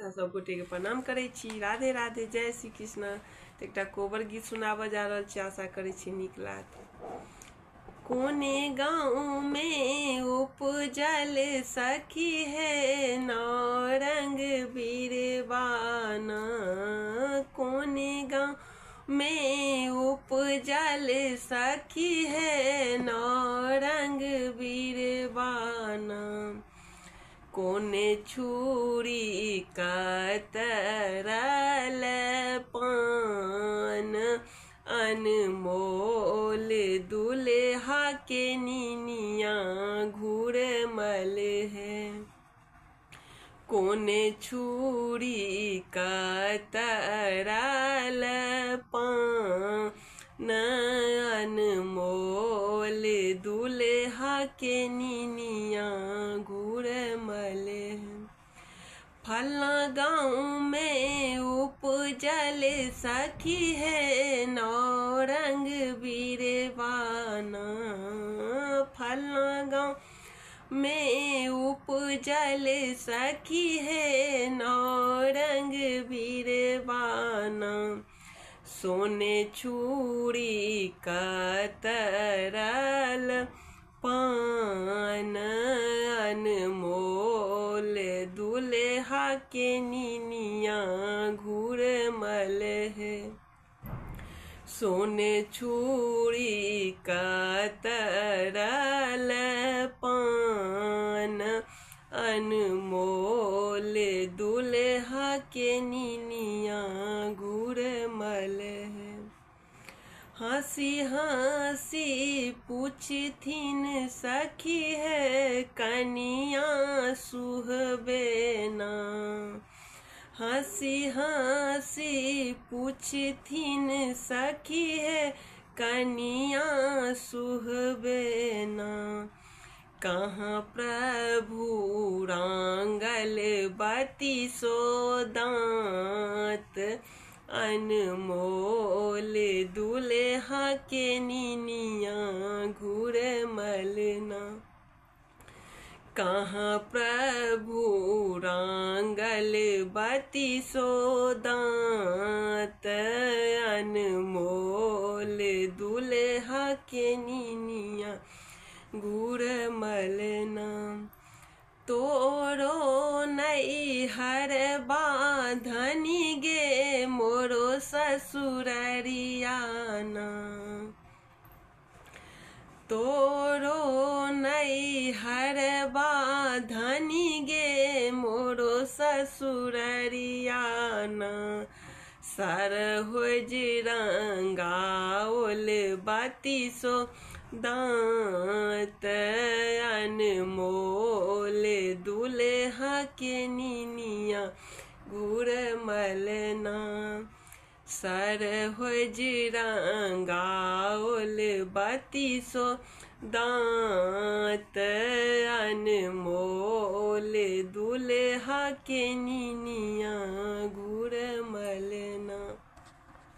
तथा सब गोटे के प्रणाम करै छी। राधे राधे, जय श्री कृष्ण। तो एकटा कोबर गीत सुनाबऽ जा रहल छी, आशा करै छी नीक लागत। कोने गाँव में उपजल सखी है नौरंग बीरबाना, कोने गाँव में उपजल सखी है नौरंग बीरबाना, कोने छुरी कतरल पान, अनमोल दुल्हा के नीनिया घूरमल है, कोने छुरी कतरल पान, अनमोल दुल्हा के नीनिया घूरमल है। फलना गाँव में उपजल सखी है नौरंग बीरबाना, फलना गाँव में उपजल सखी है नौरंग बीरबाना, सोने छुरी कतरल पान, अनमोल दुल्हा के नीनिया घूरमल है, सोने छुरी कतरल पान, अनमोल दुल्हा के नीनिया घूरमल है। हंसी हंसी पूछथिन सखी है कनिया सुहबेना, हंसी हंसी पूछथिन सखी है कनिया सुहबेना, कहाँ प्रभु रांगल बती सो दांत, अनमोल दुल्हा के नीनिया घूरमल ना, कहाँ प्रभु रांगल बती सो दांत, अनमोल दुल्हा के नीनिया घूरमल ना, तोरो नई हर बाधनी गे मोरो ससुररियाना, तोरो नई हर बाधनी गे मोरो ससुररियाना, सरहोज रंगाओल बाती सो दांत, अनमोल दुल्हा के नीनिया घूरमल ना, सरहोज रंगाओल बाती सो दांत, अनमोल दुल्हा के नीनिया